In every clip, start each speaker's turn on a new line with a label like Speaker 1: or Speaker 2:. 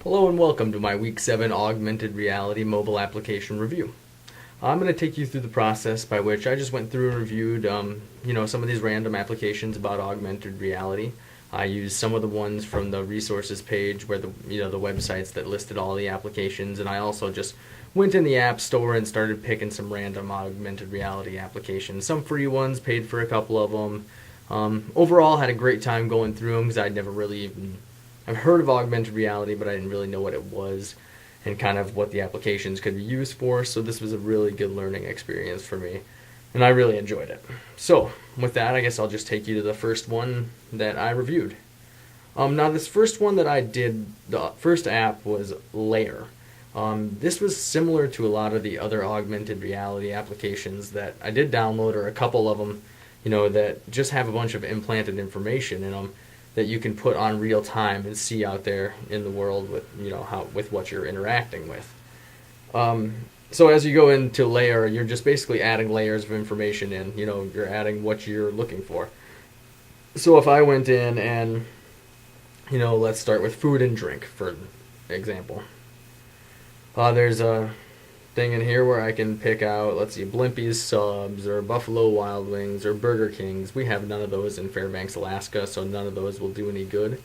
Speaker 1: Hello and welcome to my Week 7 Augmented Reality Mobile Application Review. I'm going to take you through the process by which I just went through and reviewed some of these random applications about augmented reality. I used some of the ones from the resources page where the websites that listed all the applications, and I also just went in the App Store and started picking some random augmented reality applications. Some free ones, paid for a couple of them. Overall, had a great time going through them because I've heard of augmented reality, but I didn't really know what it was and kind of what the applications could be used for, so this was a really good learning experience for me, and I really enjoyed it. So, with that, I guess I'll just take you to the first one that I reviewed. Now, this first one that I did, the first app was Layer. This was similar to a lot of the other augmented reality applications that I did download, or a couple of them, that just have a bunch of implanted information in them that you can put on real time and see out there in the world with with what you're interacting with. So as you go into Layer, you're just basically adding layers of information in. You're adding what you're looking for. So if I went in and let's start with food and drink for example. There's a thing in here where I can pick out, let's see, Blimpie's Subs or Buffalo Wild Wings or Burger Kings. We have none of those in Fairbanks, Alaska, so none of those will do any good.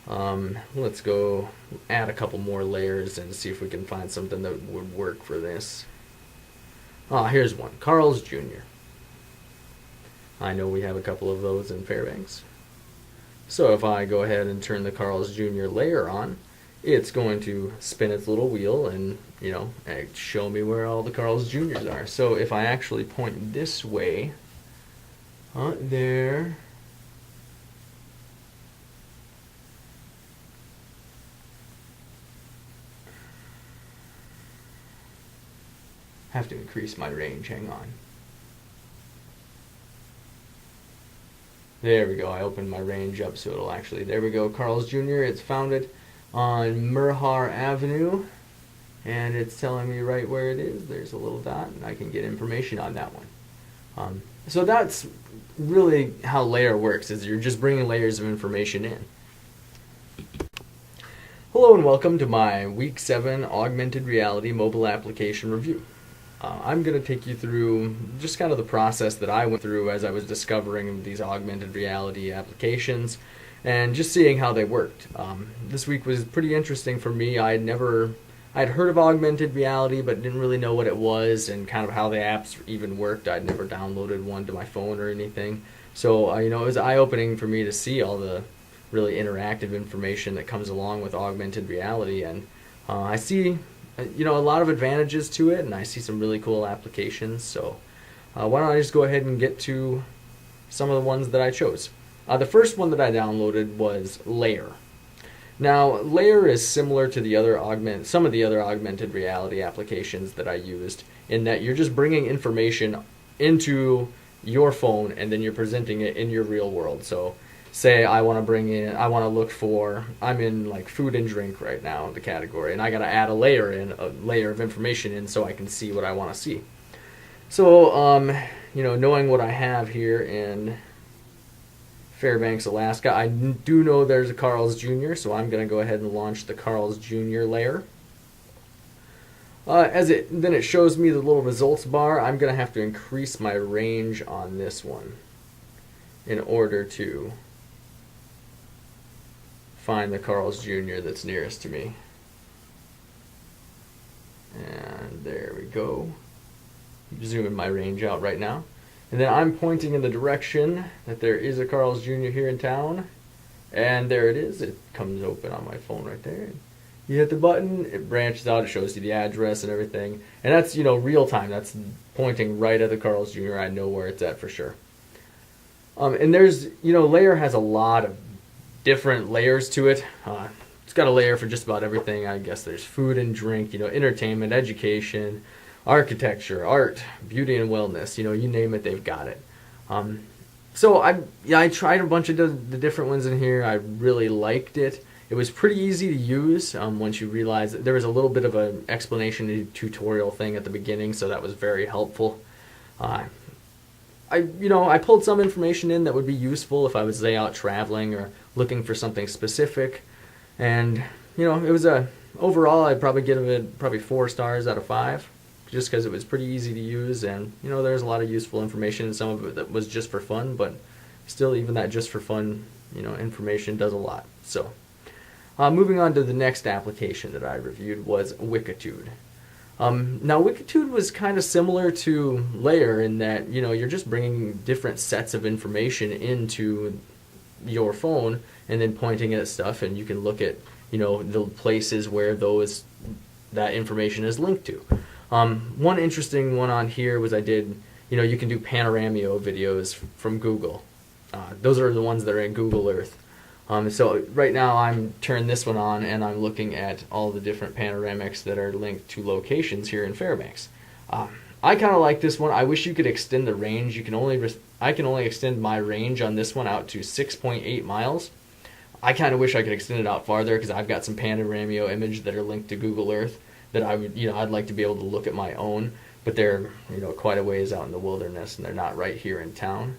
Speaker 1: Let's go add a couple more layers and see if we can find something that would work for this. Here's one, Carl's Jr. I know we have a couple of those in Fairbanks. So if I go ahead and turn the Carl's Jr. layer on, it's going to spin its little wheel and show me where all the Carl's Jr.'s are. So if I actually point this way, there, have to increase my range, hang on. There we go, I opened my range up so it'll actually, there we go, Carl's Jr., it's founded on Merhar Avenue, and it's telling me right where it is. There's a little dot, and I can get information on that one. So that's really how Layer works, is you're just bringing layers of information in. Hello and welcome to my Week 7 Augmented Reality Mobile Application Review. I'm going to take you through just kind of the process that I went through as I was discovering these augmented reality applications and just seeing how they worked. This week was pretty interesting for me. I'd heard of augmented reality, but didn't really know what it was and kind of how the apps even worked. I'd never downloaded one to my phone or anything. So, it was eye-opening for me to see all the really interactive information that comes along with augmented reality. And I see, a lot of advantages to it, and I see some really cool applications. So, why don't I just go ahead and get to some of the ones that I chose. The first one that I downloaded was Layer. Now, Layer is similar to some of the other augmented reality applications that I used, in that you're just bringing information into your phone and then you're presenting it in your real world. So, say I want to look for, I'm in like food and drink right now, the category, and I got to add a layer of information in so I can see what I want to see. So, knowing what I have here in Fairbanks, Alaska, I do know there's a Carl's Jr., so I'm going to go ahead and launch the Carl's Jr. layer. Then it shows me the little results bar. I'm going to have to increase my range on this one in order to find the Carl's Jr. that's nearest to me. And there we go. I'm zooming my range out right now. And then I'm pointing in the direction that there is a Carl's Jr. here in town. And there it is. It comes open on my phone right there. You hit the button, it branches out, it shows you the address and everything. And that's, real time. That's pointing right at the Carl's Jr. I know where it's at for sure. And there's, Layer has a lot of different layers to it. It's got a layer for just about everything. I guess there's food and drink, entertainment, education, architecture, art, beauty and wellness, you name it, they've got it. So I tried a bunch of the different ones in here. I really liked it. It was pretty easy to use once you realize that there was a little bit of an explanation tutorial thing at the beginning, so that was very helpful. I pulled some information in that would be useful if I was, say, out traveling or looking for something specific. And, it was overall I'd probably give it probably 4 stars out of 5, just because it was pretty easy to use, and there's a lot of useful information, and some of it that was just for fun, but still, even that just for fun, information does a lot. So, moving on to the next application that I reviewed was Wikitude. Now, Wikitude was kind of similar to Layer in that, you're just bringing different sets of information into your phone and then pointing at stuff, and you can look at, the places where that information is linked to. One interesting one on here was I did, you can do panoramio videos from Google. Those are the ones that are in Google Earth. So right now I'm turning this one on and I'm looking at all the different panoramics that are linked to locations here in Fairbanks. I kind of like this one. I wish you could extend the range. I can only extend my range on this one out to 6.8 miles. I kind of wish I could extend it out farther because I've got some panoramio images that are linked to Google Earth that I'd like to be able to look at my own, but they're quite a ways out in the wilderness and they're not right here in town.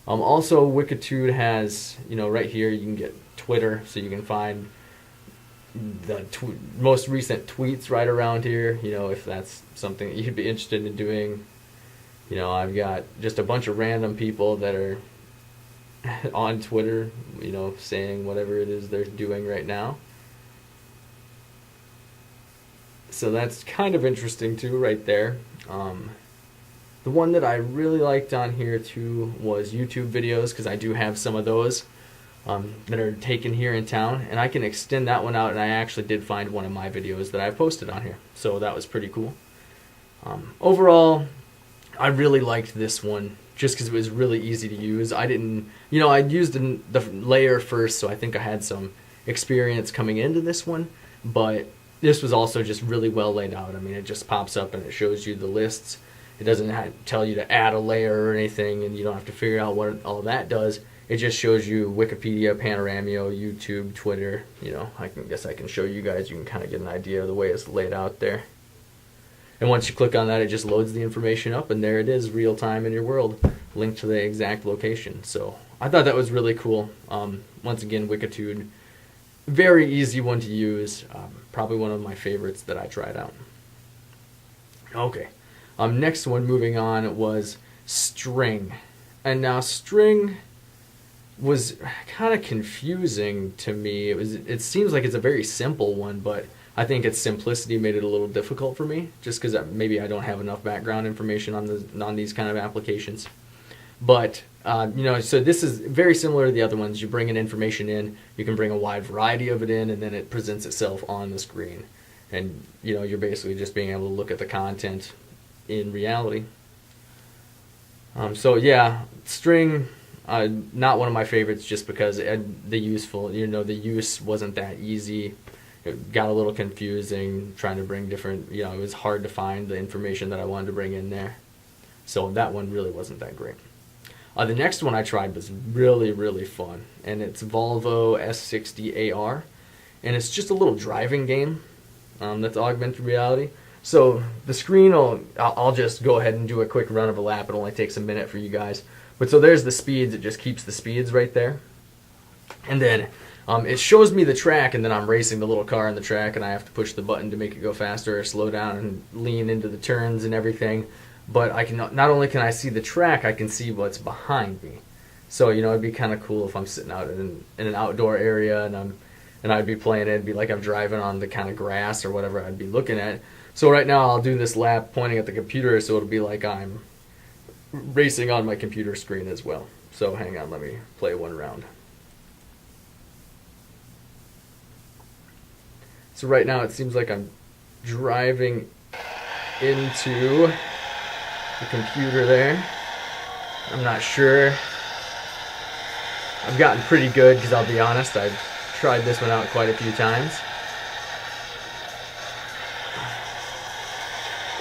Speaker 1: Also, Wikitude has, right here you can get Twitter, so you can find the most recent tweets right around here, if that's something that you'd be interested in doing. I've got just a bunch of random people that are on Twitter, saying whatever it is they're doing right now. So that's kind of interesting too, right there. The one that I really liked on here too was YouTube videos, because I do have some of those that are taken here in town, and I can extend that one out, and I actually did find one of my videos that I posted on here, so that was pretty cool. Overall, I really liked this one just because it was really easy to use. I'd used the Layer first, so I think I had some experience coming into this one, but this was also just really well laid out. I mean, it just pops up and it shows you the lists. It doesn't tell you to add a layer or anything, and you don't have to figure out what all that does. It just shows you Wikipedia, Panoramio, YouTube, Twitter. I guess I can show you guys. You can kind of get an idea of the way it's laid out there. And once you click on that, it just loads the information up, and there it is, real time in your world, linked to the exact location. So I thought that was really cool. Once again, Wikitude, very easy one to use. Probably one of my favorites that I tried out. Okay. Next one, moving on, was String. And now String was kind of confusing to me. It seems like it's a very simple one, but I think its simplicity made it a little difficult for me, just because maybe I don't have enough background information on these kind of applications. But so this is very similar to the other ones. You bring in information in, you can bring a wide variety of it in, and then it presents itself on the screen. And you're basically just being able to look at the content in reality. So yeah, String, not one of my favorites, just because the use wasn't that easy. It got a little confusing trying to bring different, it was hard to find the information that I wanted to bring in there. So that one really wasn't that great. The next one I tried was really, really fun, and it's Volvo S60AR, and it's just a little driving game that's augmented reality. So the screen, I'll just go ahead and do a quick run of a lap. It only takes a minute for you guys. But so there's the speeds. It just keeps the speeds right there. And then it shows me the track, and then I'm racing the little car in the track, and I have to push the button to make it go faster or slow down and lean into the turns and everything. But I can not only can I see the track, I can see what's behind me. So it'd be kind of cool if I'm sitting out in an outdoor area and I'd be playing it. It'd be like I'm driving on the kind of grass or whatever I'd be looking at. So right now I'll do this lap pointing at the computer, so it'll be like I'm racing on my computer screen as well. So hang on, let me play one round. So right now it seems like I'm driving into the computer there. I'm not sure. I've gotten pretty good because I'll be honest, I've tried this one out quite a few times.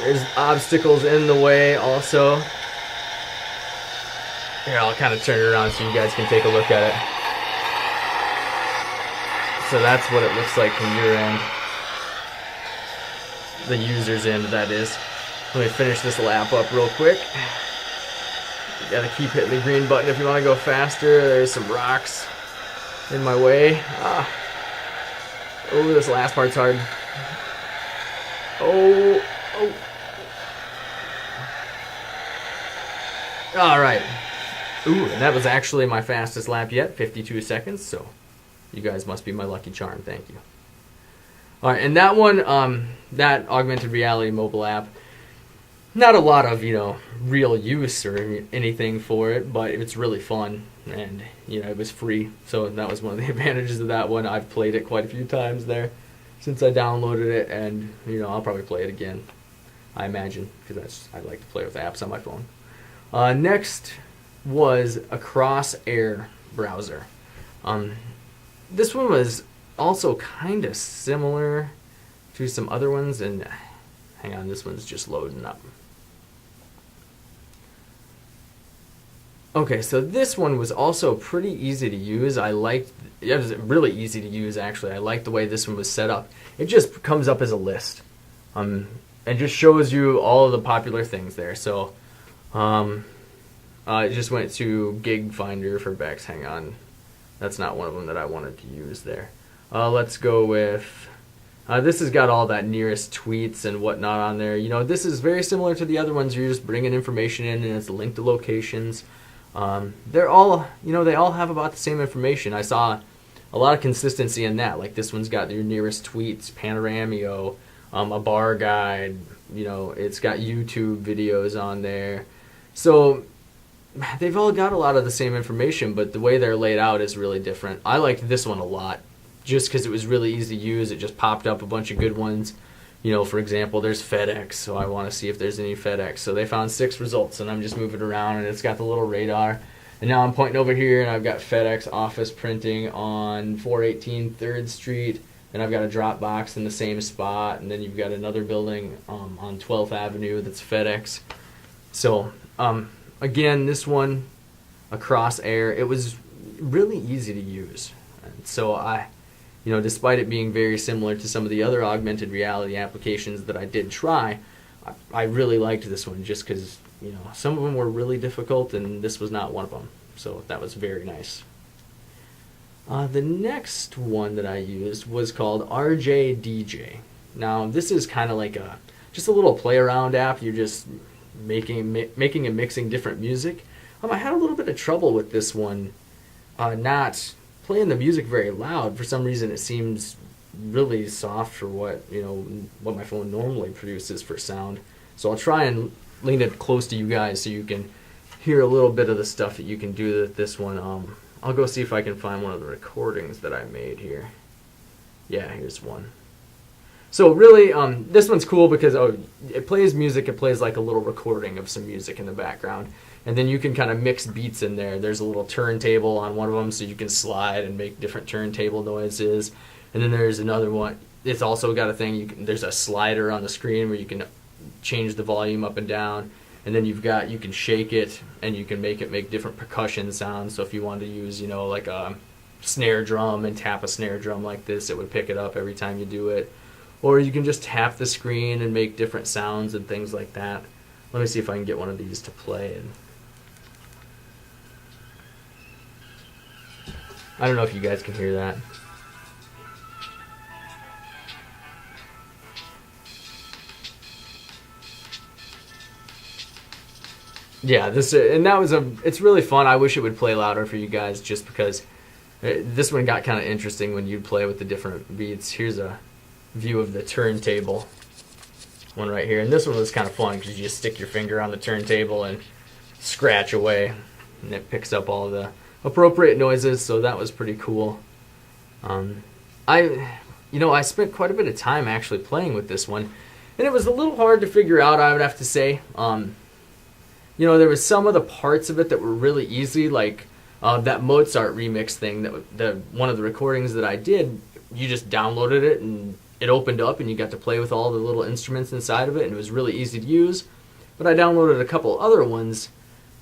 Speaker 1: There's obstacles in the way also. Here, I'll kind of turn it around so you guys can take a look at it. So that's what it looks like from your end. The user's end, that is. Let me finish this lap up real quick. You gotta keep hitting the green button if you want to go faster. There's some rocks in my way. Oh, this last part's hard. Oh, oh. All right. Ooh, and that was actually my fastest lap yet, 52 seconds. So you guys must be my lucky charm. Thank you. All right, and that one, that augmented reality mobile app, not a lot of, real use or anything for it, but it's really fun, and, it was free, so that was one of the advantages of that one. I've played it quite a few times there since I downloaded it, and, I'll probably play it again, I imagine, because I like to play with apps on my phone. Next was a Crosshair browser. This one was also kind of similar to some other ones, and hang on, this one's just loading up. Okay, so this one was also pretty easy to use. It was really easy to use, actually. I liked the way this one was set up. It just comes up as a list, and just shows you all of the popular things there. So, it just went to Gig Finder for Bex. Hang on, that's not one of them that I wanted to use there. Let's go with, this has got all that nearest tweets and whatnot on there. This is very similar to the other ones. You're just bringing information in, and it's linked to locations. They're all, they all have about the same information. I saw a lot of consistency in that. Like this one's got your nearest tweets, Panoramio, a bar guide, it's got YouTube videos on there. So they've all got a lot of the same information, but the way they're laid out is really different. I liked this one a lot just because it was really easy to use. It just popped up a bunch of good ones. For example, there's FedEx, so I want to see if there's any FedEx. So they found 6 results, and I'm just moving around, and it's got the little radar. And now I'm pointing over here, and I've got FedEx office printing on 418 3rd Street, and I've got a drop box in the same spot, and then you've got another building on 12th Avenue that's FedEx. So, again, this one, a Crosshair, it was really easy to use. And so despite it being very similar to some of the other augmented reality applications that I did try, I really liked this one just because, some of them were really difficult and this was not one of them. So that was very nice. The next one that I used was called RJDJ. Now, this is kind of like just a little play around app. You're just making and mixing different music. I had a little bit of trouble with this one, not playing the music very loud. For some reason it seems really soft for what my phone normally produces for sound. So I'll try and lean it close to you guys so you can hear a little bit of the stuff that you can do with this one. I'll go see if I can find one of the recordings that I made here. Yeah, here's one. So really, this one's cool because it plays music. It plays like a little recording of some music in the background. And then you can kind of mix beats in there. There's a little turntable on one of them, so you can slide and make different turntable noises. And then there's another one. It's also got a thing. There's a slider on the screen where you can change the volume up and down. And then you can shake it, and you can make it make different percussion sounds. So if you wanted to use, like a snare drum and tap a snare drum like this, it would pick it up every time you do it. Or you can just tap the screen and make different sounds and things like that. Let me see if I can get one of these to play. I don't know if you guys can hear that. Yeah, it's really fun. I wish it would play louder for you guys just because this one got kind of interesting when you'd play with the different beats. Here's a view of the turntable one right here. And this one was kind of fun because you just stick your finger on the turntable and scratch away, and it picks up all the appropriate noises, so that was pretty cool. I spent quite a bit of time actually playing with this one, and it was a little hard to figure out, I would have to say. There was some of the parts of it that were really easy, like that Mozart remix thing, that one of the recordings that I did, you just downloaded it and it opened up and you got to play with all the little instruments inside of it, and it was really easy to use. But I downloaded a couple other ones,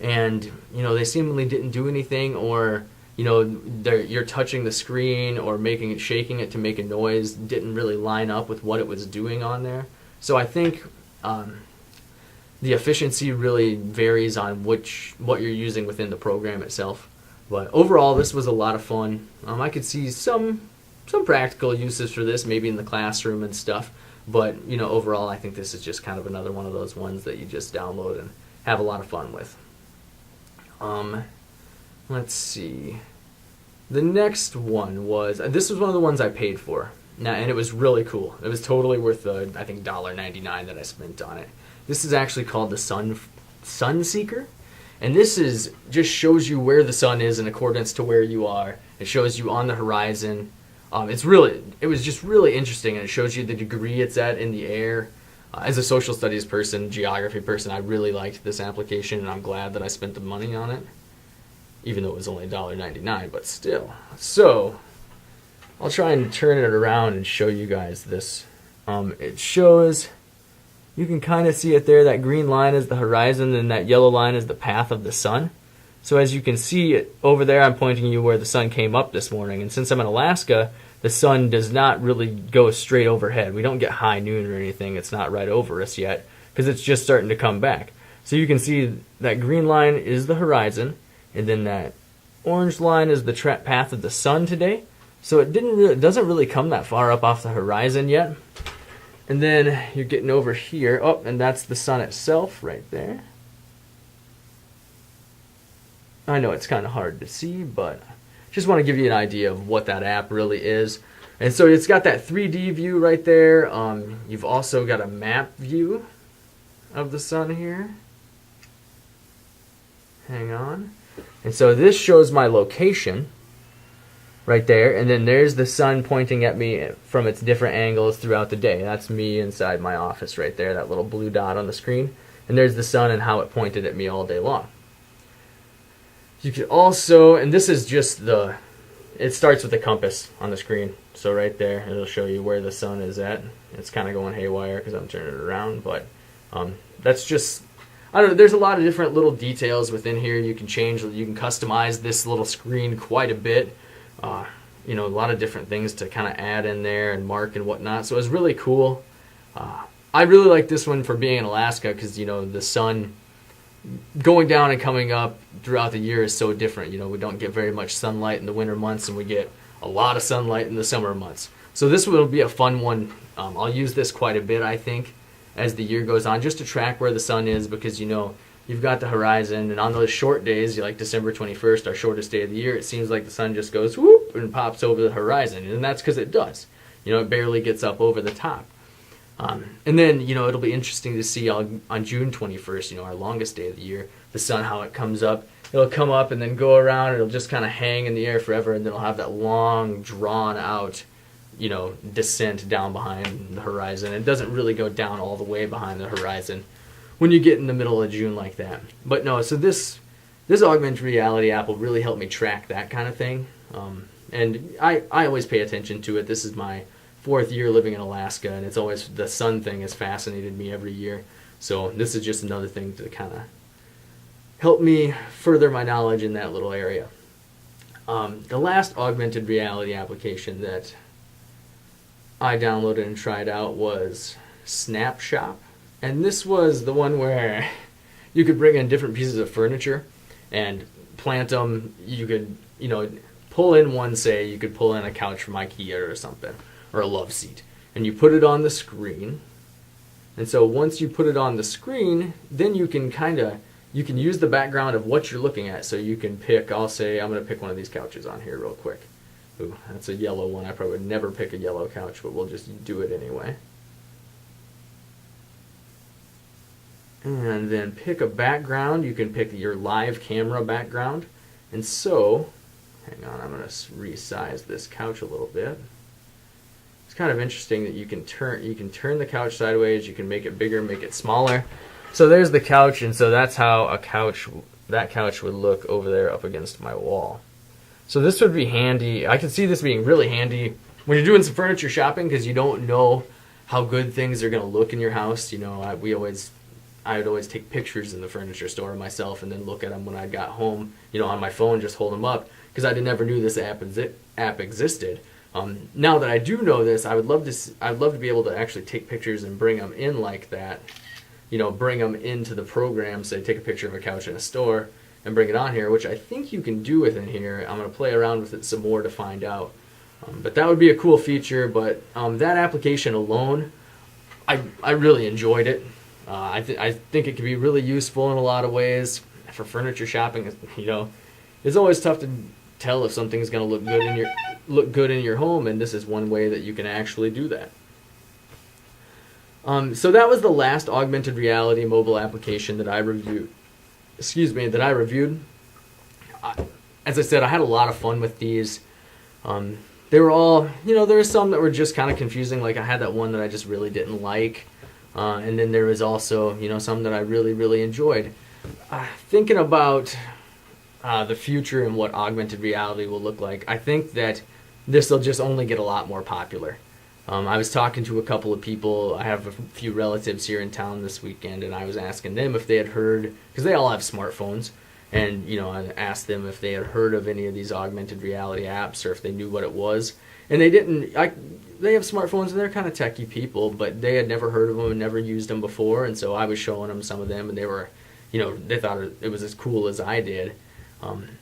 Speaker 1: and they seemingly didn't do anything, or you're touching the screen or shaking it to make a noise didn't really line up with what it was doing on there. So I think the efficiency really varies on what you're using within the program itself. But overall, this was a lot of fun. I could see some some practical uses for this, maybe in the classroom and stuff. But, overall, I think this is just kind of another one of those ones that you just download and have a lot of fun with. Let's see. The next one was, this was one of the ones I paid for. Now, and it was really cool. It was totally worth the, I think, $1.99 that I spent on it. This is actually called the Sun Seeker. And this just shows you where the sun is in accordance to where you are. It shows you on the horizon. It was just really interesting, and it shows you the degree it's at in the air. As a social studies person, geography person, I really liked this application, and I'm glad that I spent the money on it, even though it was only $1.99, but still. So, I'll try and turn it around and show you guys this. It shows, you can kind of see it there, that green line is the horizon, and that yellow line is the path of the sun. So as you can see over there, I'm pointing you where the sun came up this morning, and since I'm in Alaska, the sun does not really go straight overhead. We don't get high noon or anything. It's not right over us yet because it's just starting to come back. So you can see that green line is the horizon, and then that orange line is the path of the sun today. So it doesn't really come that far up off the horizon yet. And then you're getting over here. Oh, and that's the sun itself right there. I know it's kind of hard to see, but just want to give you an idea of what that app really is. And so it's got that 3D view right there. You've also got a map view of the sun here. Hang on. And so this shows my location right there. And then there's the sun pointing at me from its different angles throughout the day. That's me inside my office right there, that little blue dot on the screen. And there's the sun and how it pointed at me all day long. You could also, and this is just it starts with the compass on the screen. So right there, it'll show you where the sun is at. It's kind of going haywire because I'm turning it around, but that's just, I don't know, there's a lot of different little details within here you can change. You can customize this little screen quite a bit. A lot of different things to kind of add in there and mark and whatnot. So it's really cool. I really like this one for being in Alaska because, the sun going down and coming up throughout the year is so different. We don't get very much sunlight in the winter months, and we get a lot of sunlight in the summer months. So this will be a fun one. I'll use this quite a bit, I think, as the year goes on, just to track where the sun is, because you've got the horizon, and on those short days, like December 21st, our shortest day of the year, it seems like the sun just goes whoop and pops over the horizon, and that's because it does. It barely gets up over the top. And then, it'll be interesting to see on June 21st, our longest day of the year, the sun, how it comes up. It'll come up and then go around, and it'll just kind of hang in the air forever, and then it'll have that long, drawn-out, descent down behind the horizon. It doesn't really go down all the way behind the horizon when you get in the middle of June like that. But no, so this augmented reality app will really help me track that kind of thing. And I always pay attention to it. This is my 4th year living in Alaska, and it's always, the sun thing has fascinated me every year. So this is just another thing to kind of help me further my knowledge in that little area. The last augmented reality application that I downloaded and tried out was Snapshot. And this was the one where you could bring in different pieces of furniture and plant them. You could, pull in one, say, you could pull in a couch from IKEA or something, or a love seat. And you put it on the screen. And so once you put it on the screen, then you can use the background of what you're looking at. So you can pick, I'll say, I'm going to pick one of these couches on here real quick. Ooh, that's a yellow one. I probably would never pick a yellow couch, but we'll just do it anyway. And then pick a background. You can pick your live camera background. And so, hang on, I'm going to resize this couch a little bit. It's kind of interesting that you can turn the couch sideways. You can make it bigger, make it smaller. So there's the couch, and so that's how that couch would look over there up against my wall. So this would be handy. I can see this being really handy when you're doing some furniture shopping, because you don't know how good things are going to look in your house. I would always take pictures in the furniture store myself and then look at them when I got home, on my phone, just hold them up, because I never knew this app existed. Now that I do know this, I'd love to be able to actually take pictures and bring them in like that. Bring them into the program, say take a picture of a couch in a store and bring it on here, which I think you can do within here. I'm going to play around with it some more to find out. But that would be a cool feature. But that application alone, I really enjoyed it. I think it could be really useful in a lot of ways for furniture shopping. It's always tough to tell if something's going to look good in your home, and this is one way that you can actually do that. So that was the last augmented reality mobile application that I reviewed. As I said, I had a lot of fun with these. They were all, there were some that were just kind of confusing. Like I had that one that I just really didn't like. And then there was also, some that I really, really enjoyed. Thinking about the future and what augmented reality will look like, I think that this will just only get a lot more popular. I was talking to a couple of people. I have a few relatives here in town this weekend, and I was asking them if they had heard, because they all have smartphones, and I asked them if they had heard of any of these augmented reality apps or if they knew what it was. And they didn't. They have smartphones and they're kind of techie people, but they had never heard of them and never used them before. And so I was showing them some of them, and they were, they thought it was as cool as I did.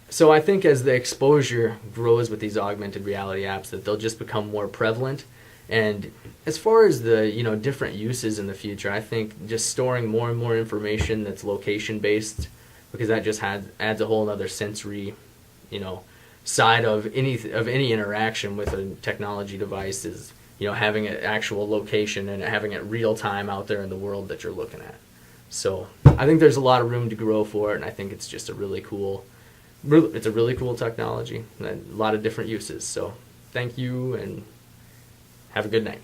Speaker 1: So I think as the exposure grows with these augmented reality apps, that they'll just become more prevalent. And as far as the different uses in the future, I think just storing more and more information that's location based, because that just adds a whole other sensory, side of any interaction with a technology device is having an actual location and having it real time out there in the world that you're looking at. So I think there's a lot of room to grow for it, and I think it's just a really cool technology and a lot of different uses. So thank you and have a good night.